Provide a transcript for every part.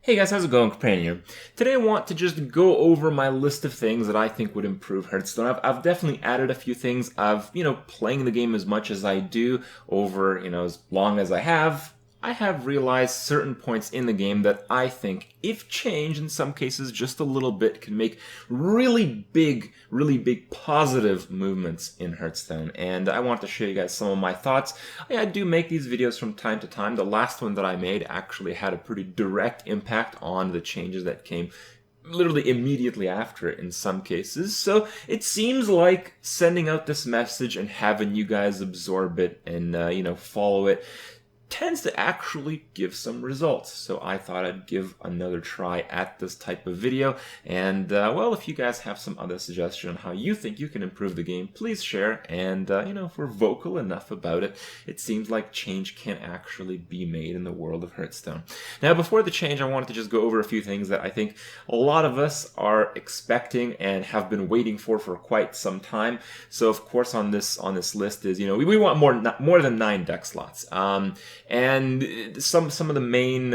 Hey guys, how's it going? Companion here. Today I want to just go over my list of things that I think would improve Hearthstone. I've definitely added a few things. Playing the game as much as I do over, as long as I have realized certain points in the game that I think, if changed in some cases just a little bit, can make really big positive movements in Hearthstone. And I want to show you guys some of my thoughts. I do make these videos from time to time. The last one that I made actually had a pretty direct impact on the changes that came literally immediately after it in some cases. So it seems like sending out this message and having you guys absorb it and, follow it tends to actually give some results. So I thought I'd give another try at this type of video. And, if you guys have some other suggestion on how you think you can improve the game, please share. And, if we're vocal enough about it, it seems like change can actually be made in the world of Hearthstone. Now, before the change, I wanted to just go over a few things that I think a lot of us are expecting and have been waiting for quite some time. So, of course, on this list is, we want more than 9 deck slots. And some of the main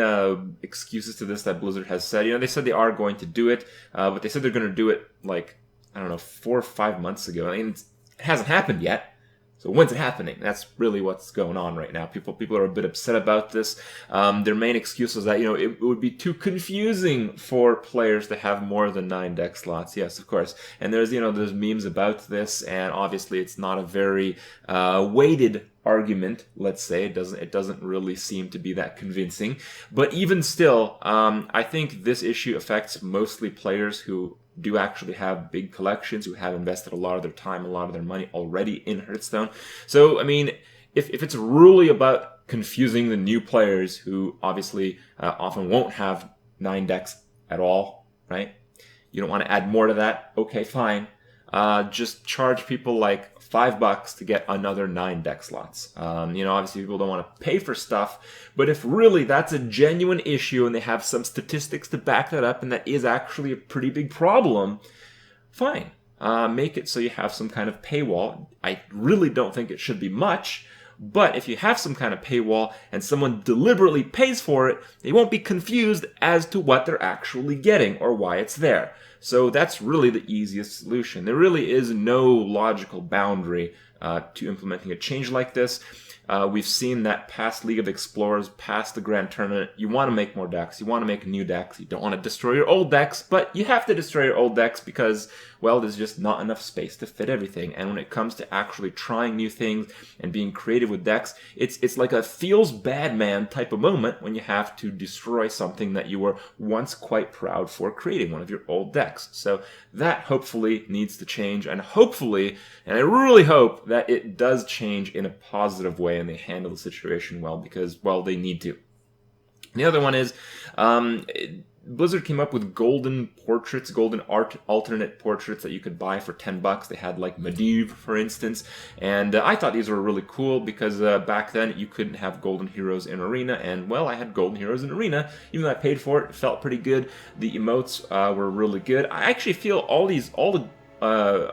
excuses to this that Blizzard has said, they said they are going to do it, but they said they're going to do it 4 or 5 months ago. I mean, it hasn't happened yet. So when's it happening? That's really what's going on right now. People are a bit upset about this. Their main excuse is that, it would be too confusing for players to have more than 9 deck slots. Yes, of course. And there's memes about this, and obviously it's not a very weighted argument, let's say. It doesn't really seem to be that convincing. But even still, I think this issue affects mostly players who do actually have big collections, who have invested a lot of their time, a lot of their money already in Hearthstone. So, I mean, if it's really about confusing the new players who obviously often won't have 9 decks at all, right? You don't want to add more to that? Okay, fine. Just charge people like $5 to get another 9 deck slots. Obviously people don't want to pay for stuff, but if really that's a genuine issue and they have some statistics to back that up and that is actually a pretty big problem, fine. Make it so you have some kind of paywall. I really don't think it should be much, but if you have some kind of paywall and someone deliberately pays for it, they won't be confused as to what they're actually getting or why it's there. So that's really the easiest solution. There really is no logical boundary to implementing a change like this. We've seen that past League of Explorers, past the Grand Tournament. You want to make more decks. You want to make new decks. You don't want to destroy your old decks, but you have to destroy your old decks because, well, there's just not enough space to fit everything. And when it comes to actually trying new things and being creative with decks, it's like a feels bad man type of moment when you have to destroy something that you were once quite proud for creating, one of your old decks. So that hopefully needs to change, and hopefully, and I really hope that it does change in a positive way and they handle the situation well, because, well, they need to. The other one is Blizzard came up with golden portraits, golden alternate portraits that you could buy for $10. They had like Medivh, for instance, and I thought these were really cool because back then you couldn't have golden heroes in Arena, and, well, I had golden heroes in Arena. Even though I paid for it, it felt pretty good. The emotes were really good. I actually feel all the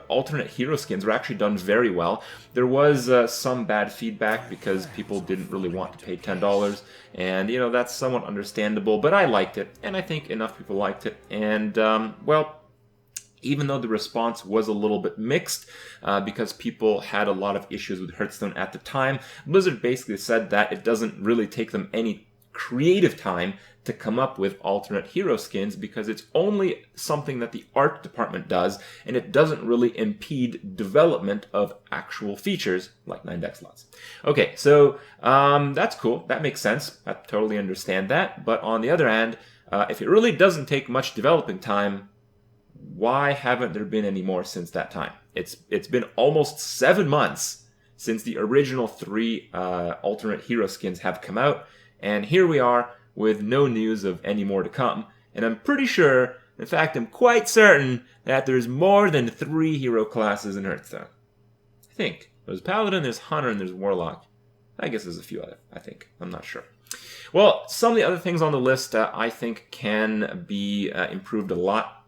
alternate hero skins were actually done very well. There was some bad feedback because people didn't really want to pay $10, and that's somewhat understandable, but I liked it, and I think enough people liked it. And even though the response was a little bit mixed because people had a lot of issues with Hearthstone at the time, Blizzard basically said that it doesn't really take them any creative time to come up with alternate hero skins because it's only something that the art department does, and it doesn't really impede development of actual features like 9 deck slots. Okay, so that's cool. That makes sense. I totally understand that. But on the other hand, if it really doesn't take much developing time, why haven't there been any more since that time? It's been almost 7 months since the original 3 alternate hero skins have come out, and here we are with no news of any more to come. And I'm pretty sure, in fact, I'm quite certain that there's more than 3 hero classes in Hearthstone. I think. There's Paladin, there's Hunter, and there's Warlock. I guess there's a few other, I think. I'm not sure. Well, some of the other things on the list I think can be improved a lot.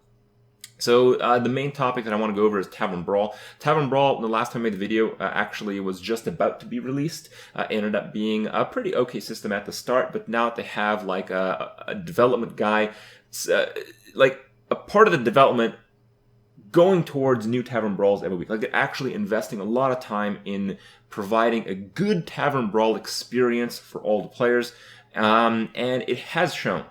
So the main topic that I want to go over is Tavern Brawl. Tavern Brawl, the last time I made the video, actually was just about to be released. Ended up being a pretty okay system at the start, but now that they have like a development guy, like a part of the development going towards new Tavern Brawls every week. Like they're actually investing a lot of time in providing a good Tavern Brawl experience for all the players, and it has shown.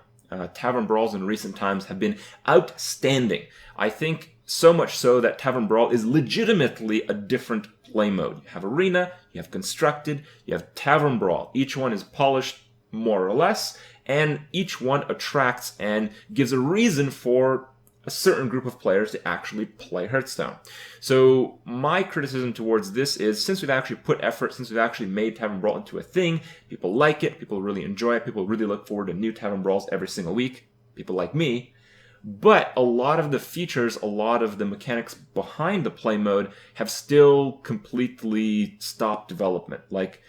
Tavern Brawls in recent times have been outstanding. I think so much so that Tavern Brawl is legitimately a different play mode. You have Arena, you have Constructed, you have Tavern Brawl. Each one is polished more or less, and each one attracts and gives a reason for a certain group of players to actually play Hearthstone. So my criticism towards this is, since we've actually put effort, since we've actually made Tavern Brawl into a thing, people like it, people really enjoy it, people really look forward to new Tavern Brawls every single week, people like me, but a lot of the features, a lot of the mechanics behind the play mode have still completely stopped development. Like,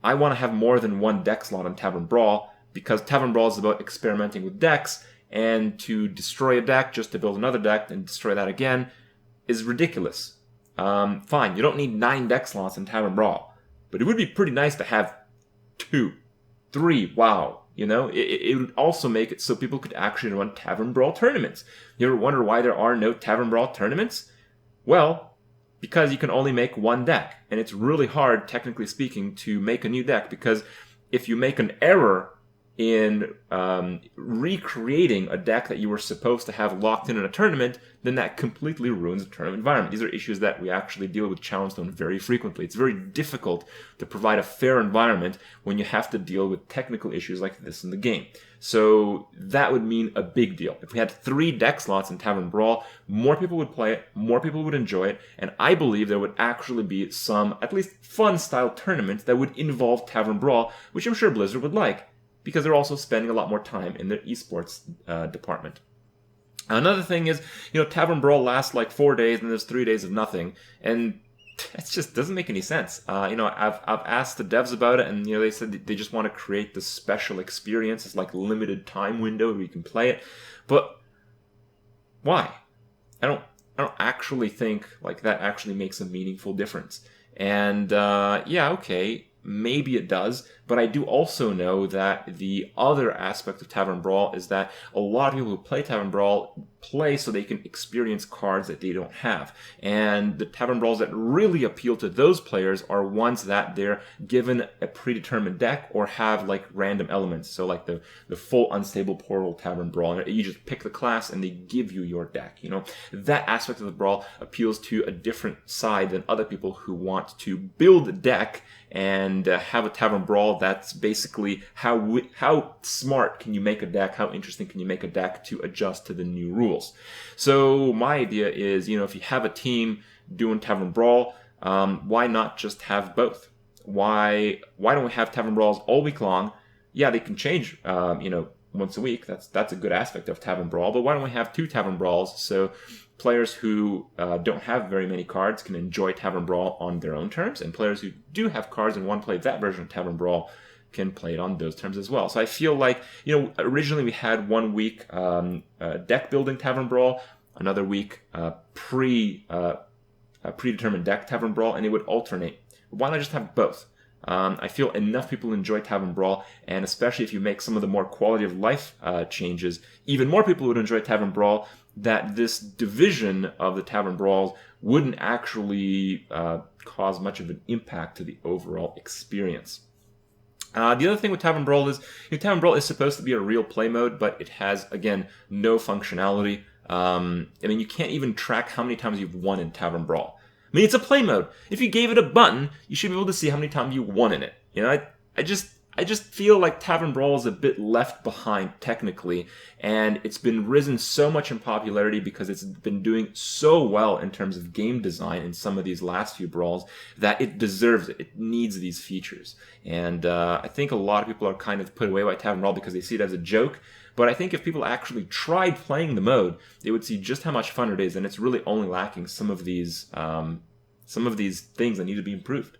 I want to have more than one deck slot on Tavern Brawl, because Tavern Brawl is about experimenting with decks, and to destroy a deck just to build another deck and destroy that again is ridiculous. Fine, you don't need 9 deck slots in Tavern Brawl, but it would be pretty nice to have 2, 3, wow. You know, it would also make it so people could actually run Tavern Brawl tournaments. You ever wonder why there are no Tavern Brawl tournaments? Well, because you can only make one deck, and it's really hard, technically speaking, to make a new deck, because if you make an error in recreating a deck that you were supposed to have locked in a tournament, then that completely ruins the tournament environment. These are issues that we actually deal with Challengestone very frequently. It's very difficult to provide a fair environment when you have to deal with technical issues like this in the game. So that would mean a big deal. If we had 3 deck slots in Tavern Brawl, more people would play it, more people would enjoy it, and I believe there would actually be some, at least fun-style tournaments that would involve Tavern Brawl, which I'm sure Blizzard would like, because they're also spending a lot more time in their esports department. Another thing is, Tavern Brawl lasts like 4 days and there's 3 days of nothing, and it just doesn't make any sense. I've asked the devs about it, and they said they just want to create this special experience, this like limited time window where you can play it. But why? I don't actually think like that actually makes a meaningful difference. And yeah, okay, maybe it does, but I do also know that the other aspect of Tavern Brawl is that a lot of people who play Tavern Brawl play so they can experience cards that they don't have. And the Tavern Brawls that really appeal to those players are ones that they're given a predetermined deck or have like random elements. So like the full Unstable Portal Tavern Brawl, and you just pick the class and they give you your deck. That aspect of the Brawl appeals to a different side than other people who want to build a deck and have a Tavern Brawl that's basically how smart can you make a deck, how interesting can you make a deck to adjust to the new rules. So my idea is, if you have a team doing Tavern Brawl, why not just have both? Why don't we have Tavern Brawls all week long? Yeah, they can change, once a week. That's a good aspect of Tavern Brawl, but why don't we have 2 Tavern Brawls so players who don't have very many cards can enjoy Tavern Brawl on their own terms, and players who do have cards and want to play that version of Tavern Brawl can play it on those terms as well. So I feel like, originally we had 1 week deck building Tavern Brawl, another week predetermined deck Tavern Brawl, and it would alternate. Why not just have both? I feel enough people enjoy Tavern Brawl, and especially if you make some of the more quality of life changes, even more people would enjoy Tavern Brawl, that this division of the Tavern Brawls wouldn't actually cause much of an impact to the overall experience. The other thing with Tavern Brawl is, Tavern Brawl is supposed to be a real play mode, but it has, again, no functionality. You can't even track how many times you've won in Tavern Brawl. It's a play mode. If you gave it a button, you should be able to see how many times you won in it. I just feel like Tavern Brawl is a bit left behind technically, and it's been risen so much in popularity because it's been doing so well in terms of game design in some of these last few brawls that it deserves it. It needs these features. And I think a lot of people are kind of put away by Tavern Brawl because they see it as a joke. But I think if people actually tried playing the mode, they would see just how much fun it is, and it's really only lacking some of these things that need to be improved.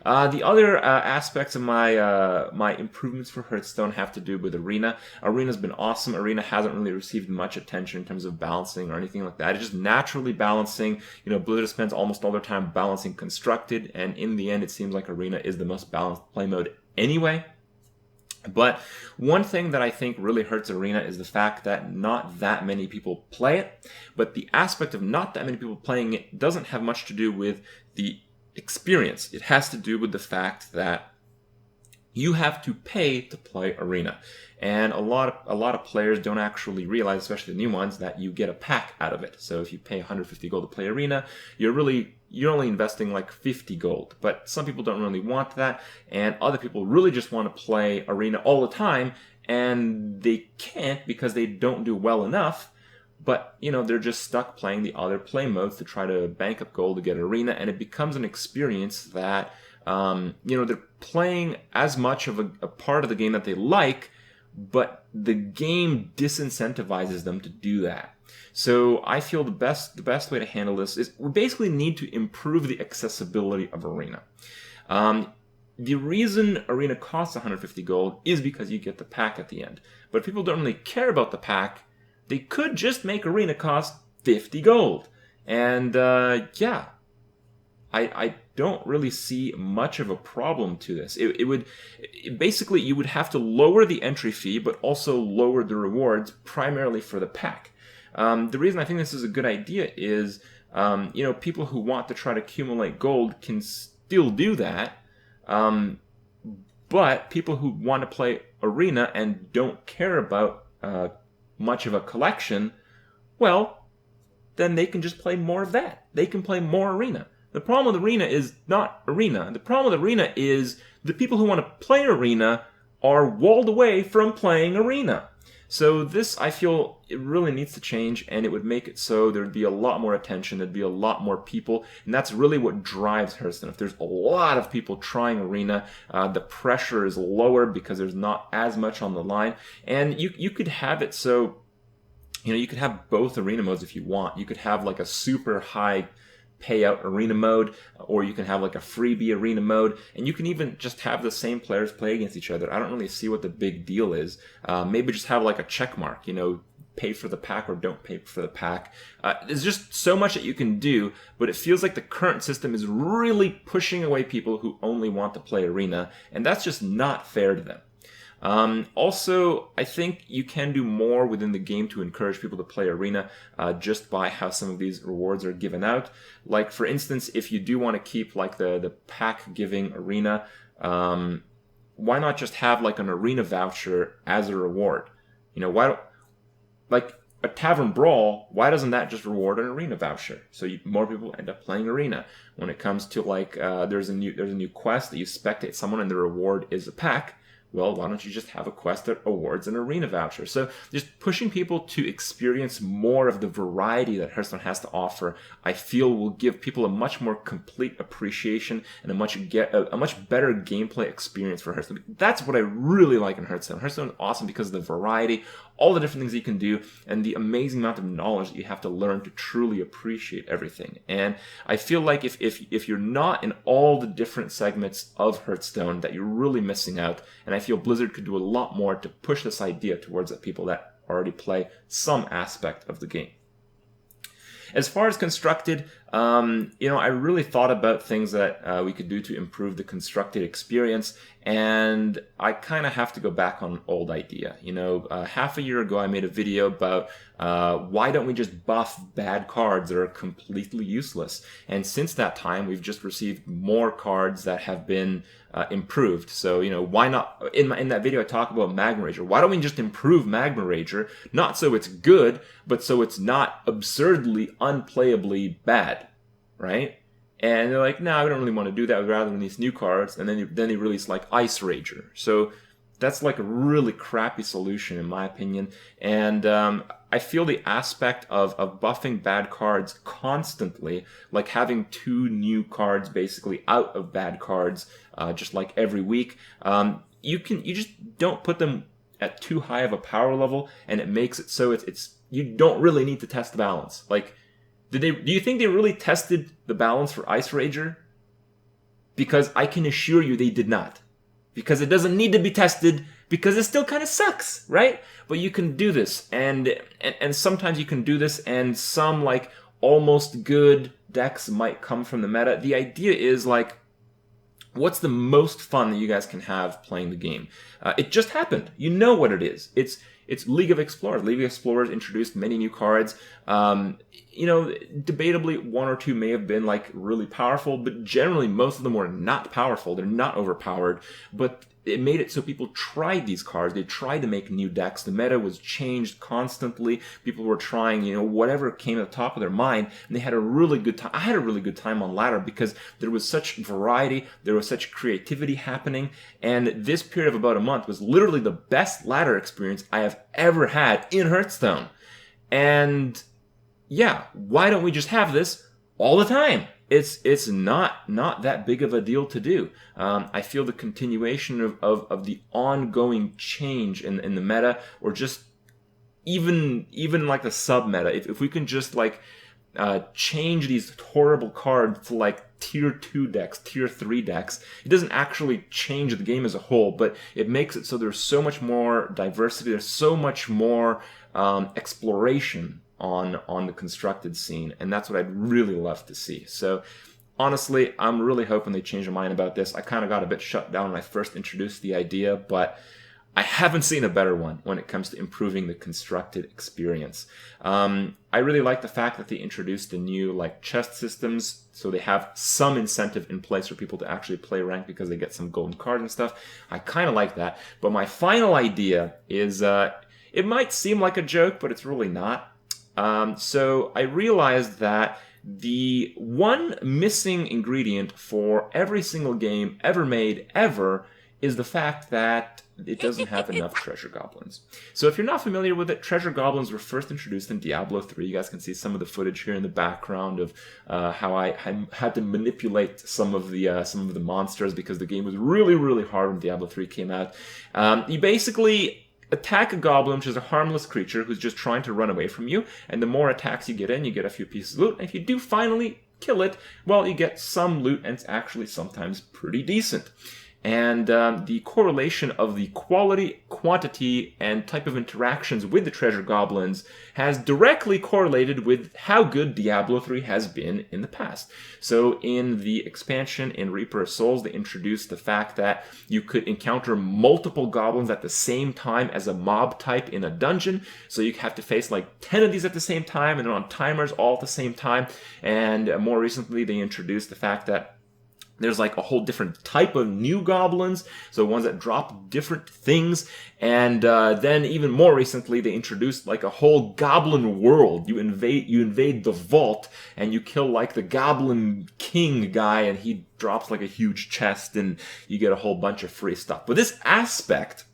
The other aspects of my improvements for Hearthstone have to do with Arena. Arena's been awesome. Arena hasn't really received much attention in terms of balancing or anything like that. It's just naturally balancing. Blizzard spends almost all their time balancing Constructed, and in the end, it seems like Arena is the most balanced play mode anyway. But one thing that I think really hurts Arena is the fact that not that many people play it. But the aspect of not that many people playing it doesn't have much to do with the experience. It has to do with the fact that you have to pay to play Arena. And a lot of players don't actually realize, especially the new ones, that you get a pack out of it. So if you pay 150 gold to play Arena, you're only investing like 50 gold. But some people don't really want that, and other people really just want to play Arena all the time, and they can't because they don't do well enough. But, they're just stuck playing the other play modes to try to bank up gold to get Arena, and it becomes an experience that, they're playing as much of a part of the game that they like, but the game disincentivizes them to do that. So I feel the best way to handle this is we basically need to improve the accessibility of Arena. The reason Arena costs 150 gold is because you get the pack at the end. But if people don't really care about the pack, they could just make Arena cost 50 gold. And I don't really see much of a problem to this. Basically, you would have to lower the entry fee, but also lower the rewards, primarily for the pack. The reason I think this is a good idea is, people who want to try to accumulate gold can still do that, but people who want to play Arena and don't care about much of a collection, well, then they can just play more of that. They can play more Arena. The problem with Arena is not Arena. The problem with Arena is the people who want to play Arena are walled away from playing Arena. So this, I feel, it really needs to change, and it would make it so there'd be a lot more attention, there'd be a lot more people, and that's really what drives Hearthstone. If there's a lot of people trying Arena, the pressure is lower because there's not as much on the line, and you could have it so, you could have both Arena modes if you want. You could have like a super high payout Arena mode, or you can have like a freebie Arena mode, and you can even just have the same players play against each other. I don't really see what the big deal is. Maybe just have like a check mark, pay for the pack or don't pay for the pack. There's just so much that you can do, but it feels like the current system is really pushing away people who only want to play Arena, and that's just not fair to them. Also, I think you can do more within the game to encourage people to play Arena just by how some of these rewards are given out. Like, for instance, if you do want to keep like the pack giving Arena, why not just have like an Arena voucher as a reward? Like a Tavern Brawl, why doesn't that just reward an Arena voucher? So more people end up playing Arena. When it comes to like there's a new quest that you spectate someone and the reward is a pack. Well, why don't you just have a quest that awards an Arena voucher? So just pushing people to experience more of the variety that Hearthstone has to offer, I feel will give people a much more complete appreciation and a much better gameplay experience for Hearthstone. That's what I really like in Hearthstone. Hearthstone is awesome because of the variety, all the different things you can do, and the amazing amount of knowledge that you have to learn to truly appreciate everything. And I feel like if you're not in all the different segments of Hearthstone, that you're really missing out. And I feel Blizzard could do a lot more to push this idea towards the people that already play some aspect of the game. As far as Constructed, I really thought about things that we could do to improve the Constructed experience, and I kind of have to go back on an old idea. Half a year ago I made a video about why don't we just buff bad cards that are completely useless, and since that time we've just received more cards that have been improved. So, why not? In that video I talk about Magma Rager. Why don't we just improve Magma Rager, not so it's good, but so it's not absurdly, unplayably bad, right? And they're like, no, we don't really want to do that. We'd rather release new cards. And then they release like Ice Rager. So that's like a really crappy solution in my opinion. And I feel the aspect of buffing bad cards constantly, like having 2 new cards basically out of bad cards, just like every week, you just don't put them at too high of a power level, and it makes it so it's you don't really need to test the balance. Like, do you think they really tested the balance for Ice Rager? because I can assure you they did not. Because it doesn't need to be tested, because it still kind of sucks, right? But you can do this, and sometimes you can do this, and some like almost good decks might come from the meta. The idea is like, what's the most fun that you guys can have playing the game? It just happened. You know what it is. It's League of Explorers. League of Explorers introduced many new cards. Debatably, one or two may have been like really powerful, but generally most of them were not powerful. They're not overpowered, but it made it so people tried these cards. They tried to make new decks. The meta was changed constantly. People were trying, whatever came at the top of their mind, and they had a really good time. I had a really good time on ladder because there was such variety, there was such creativity happening, and this period of about a month was literally the best ladder experience I have ever had in Hearthstone. And yeah, why don't we just have this all the time? It's not that big of a deal to do. I feel the continuation of the ongoing change in the meta, or just even like the sub meta. If we can just like change these horrible cards to like tier 2 decks, tier 3 decks, it doesn't actually change the game as a whole, but it makes it so there's so much more diversity, there's so much more exploration on the constructed scene, and that's what I'd really love to see. So honestly, I'm really hoping they change their mind about this. I kind of got a bit shut down when I first introduced the idea, but I haven't seen a better one when it comes to improving the constructed experience. I really like the fact that they introduced the new like chest systems, so they have some incentive in place for people to actually play rank because they get some golden cards and stuff. I kind of like that, but my final idea is it might seem like a joke, but it's really not. So I realized that the one missing ingredient for every single game ever made ever is the fact that it doesn't have enough treasure goblins. So if you're not familiar with it, treasure goblins were first introduced in Diablo 3. You guys can see some of the footage here in the background of how I had to manipulate some of the monsters because the game was really, really hard when Diablo 3 came out. You basically attack a goblin, which is a harmless creature who's just trying to run away from you, and the more attacks you get in, you get a few pieces of loot, and if you do finally kill it, well, you get some loot, and it's actually sometimes pretty decent. And the correlation of the quality, quantity, and type of interactions with the treasure goblins has directly correlated with how good Diablo 3 has been in the past. So in the expansion in Reaper of Souls, they introduced the fact that you could encounter multiple goblins at the same time as a mob type in a dungeon. So you have to face like 10 of these at the same time, and they're on timers all at the same time. And more recently, they introduced the fact that there's like a whole different type of new goblins, so ones that drop different things. And then even more recently, they introduced like a whole goblin world. You invade the vault, and you kill like the goblin king guy, and he drops like a huge chest, and you get a whole bunch of free stuff. But this aspect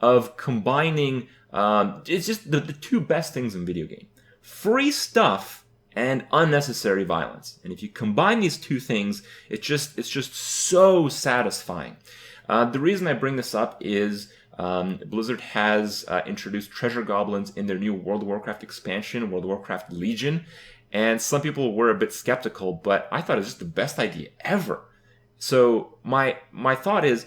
of combining, it's just the two best things in video game: free stuff and unnecessary violence. And if you combine these two things, it's just so satisfying. The reason I bring this up is Blizzard has introduced treasure goblins in their new World of Warcraft expansion, World of Warcraft Legion, and some people were a bit skeptical, but I thought it was just the best idea ever. So my thought is,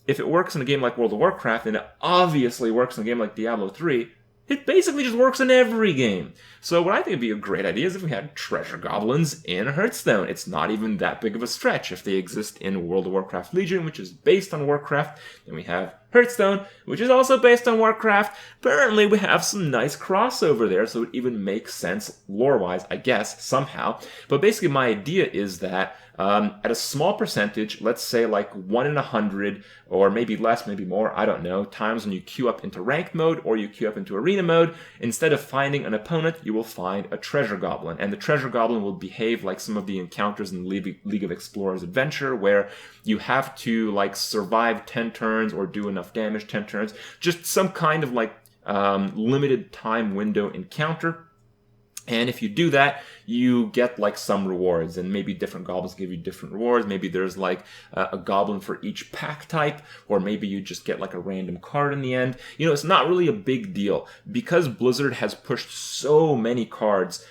if it works in a game like World of Warcraft, and it obviously works in a game like Diablo 3, it basically just works in every game. So what I think would be a great idea is if we had treasure goblins in Hearthstone. It's not even that big of a stretch. If they exist in World of Warcraft Legion, which is based on Warcraft, then we have Hearthstone, which is also based on Warcraft. Apparently we have some nice crossover there, so it even makes sense lore-wise, I guess, somehow. But basically my idea is that at a small percentage, let's say like 1 in 100, or maybe less, maybe more, I don't know, times when you queue up into ranked mode or you queue up into arena mode, instead of finding an opponent, you will find a treasure goblin. And the treasure goblin will behave like some of the encounters in League of Explorers Adventure, where you have to like survive 10 turns or do enough damage 10 turns. Just some kind of like limited time window encounter. And if you do that, you get like some rewards, and maybe different goblins give you different rewards. Maybe there's like a goblin for each pack type, or maybe you just get like a random card in the end. You know, it's not really a big deal because Blizzard has pushed so many cards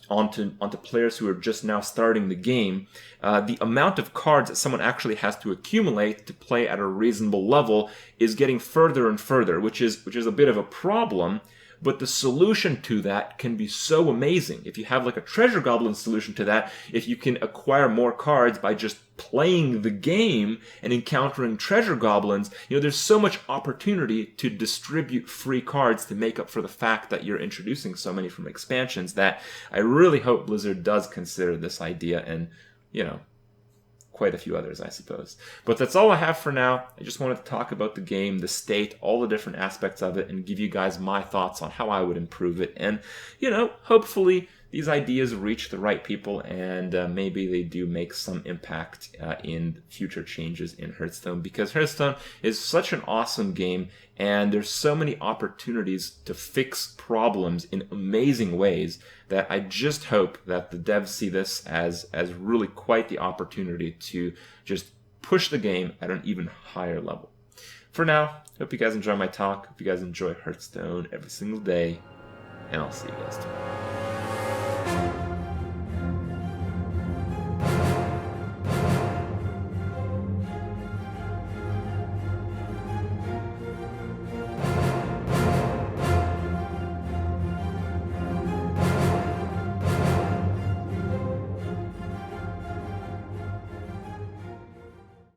onto players who are just now starting the game. The amount of cards that someone actually has to accumulate to play at a reasonable level is getting further and further, which is a bit of a problem. But the solution to that can be so amazing. If you have like a treasure goblin solution to that, if you can acquire more cards by just playing the game and encountering treasure goblins, you know, there's so much opportunity to distribute free cards to make up for the fact that you're introducing so many from expansions that I really hope Blizzard does consider this idea and, you know, quite a few others, I suppose. But that's all I have for now. I just wanted to talk about the game, the state, all the different aspects of it, and give you guys my thoughts on how I would improve it. And, you know, hopefully these ideas reach the right people, and maybe they do make some impact in future changes in Hearthstone, because Hearthstone is such an awesome game, and there's so many opportunities to fix problems in amazing ways that I just hope that the devs see this as really quite the opportunity to just push the game at an even higher level. For now, hope you guys enjoy my talk. Hope you guys enjoy Hearthstone every single day, and I'll see you guys tomorrow.